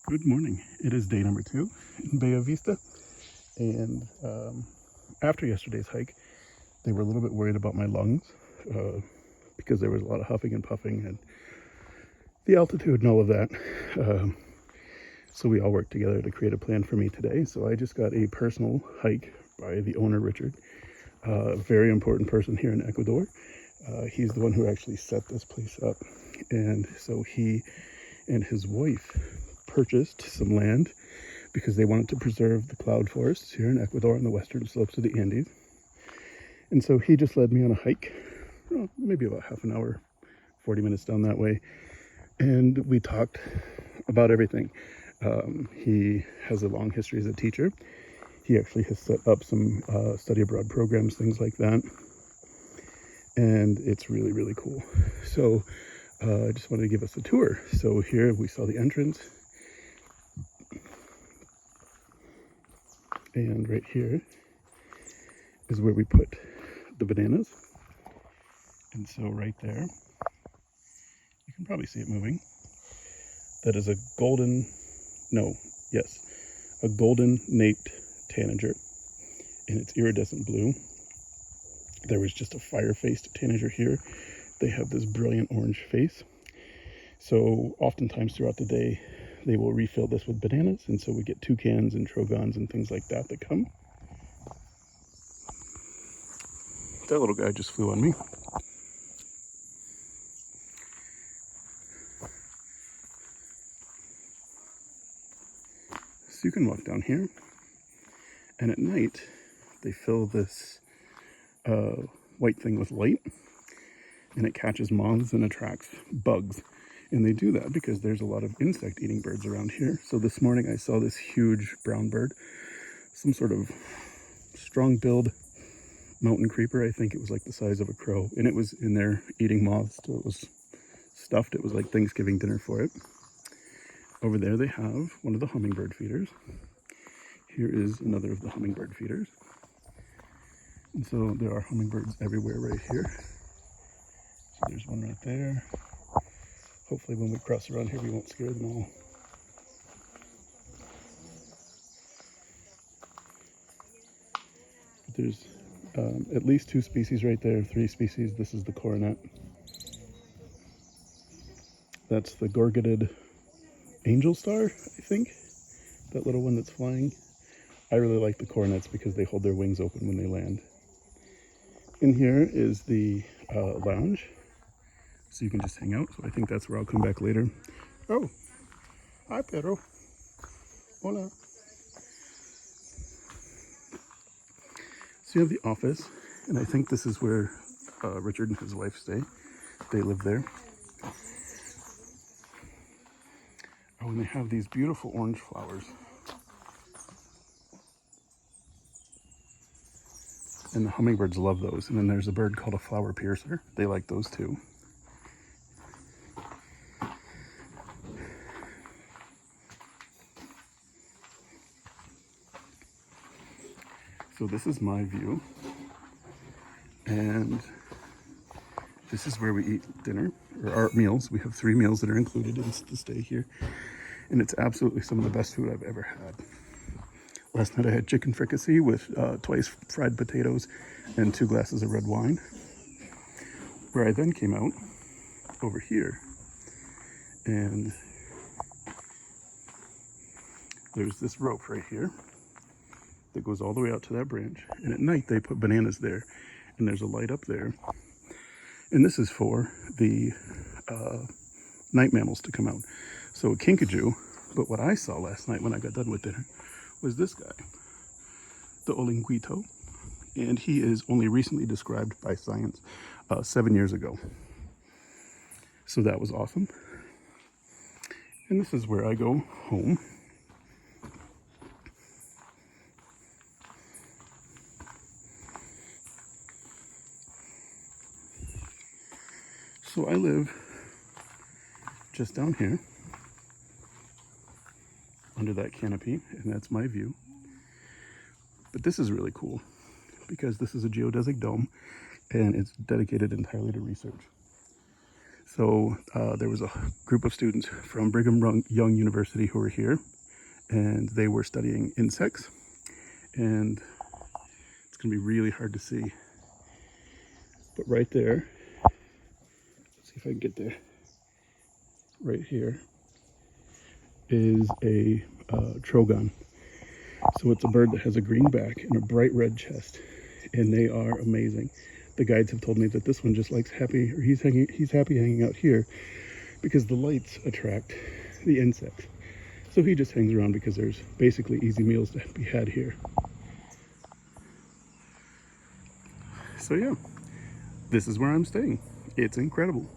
Good morning. It is day number 2 in Bellavista, and after yesterday's hike, they were a little bit worried about my lungs because there was a lot of huffing and puffing and the altitude and all of that. So we all worked together to create a plan for me today. So I just got a personal hike by the owner, Richard, a very important person here in Ecuador. He's the one who actually set this place up, and so he and his wife purchased some land because they wanted to preserve the cloud forests here in Ecuador on the western slopes of the Andes. And so he just led me on a hike, maybe about half an hour, 40 minutes down that way. And we talked about everything. He has a long history as a teacher. He actually has set up some study abroad programs, things like that. And it's really, really cool. So I just wanted to give us a tour. So here we saw the entrance. And right here is where we put the bananas. And so right there, you can probably see it moving. That is a golden naped tanager, and it's iridescent blue. There was just a fire-faced tanager here. They have this brilliant orange face. So oftentimes throughout the day, they will refill this with bananas, and so we get toucans and trogons and things like that that come. That little guy just flew on me. So you can walk down here, and at night they fill this white thing with light, and it catches moths and attracts bugs. And they do that because there's a lot of insect-eating birds around here. So this morning I saw this huge brown bird, some sort of strong-billed mountain creeper. I think it was like the size of a crow, and it was in there eating moths. So it was stuffed. It was like Thanksgiving dinner for it. Over there they have one of the hummingbird feeders. Here is another of the hummingbird feeders. And so there are hummingbirds everywhere right here. So there's one right there. Hopefully when we cross around here we won't scare them all. But there's at least 2 species right there, 3 species. This is the coronet. That's the gorgeted angel star, I think. That little one that's flying. I really like the coronets because they hold their wings open when they land. In here is the lounge, so you can just hang out. So I think that's where I'll come back later. Oh, hi Pedro. Hola. So you have the office, and I think this is where Richard and his wife stay. They live there. Oh, and they have these beautiful orange flowers. And the hummingbirds love those. And then there's a bird called a flower piercer. They like those too. So this is my view. And this is where we eat dinner, or our meals. We have 3 meals that are included in the stay here. And it's absolutely some of the best food I've ever had. Last night I had chicken fricassee with twice fried potatoes and 2 glasses of red wine. Where I then came out over here, and there's this rope right here that goes all the way out to that branch. And at night they put bananas there, and there's a light up there. And this is for the night mammals to come out. So a kinkajou, but what I saw last night when I got done with dinner was this guy, the olinguito, and he is only recently described by science 7 years ago. So that was awesome. And this is where I go home. So I live just down here under that canopy, and that's my view. But this is really cool because this is a geodesic dome, and it's dedicated entirely to research. So there was a group of students from Brigham Young University who were here, and they were studying insects. And it's going to be really hard to see, but right there, let's see if I can get there, right here is a trogon. So it's a bird that has a green back and a bright red chest, and they are amazing. The guides have told me that this one just likes happy, or he's happy hanging out here because the lights attract the insects. So he just hangs around because there's basically easy meals to be had here. So yeah, this is where I'm staying. It's incredible.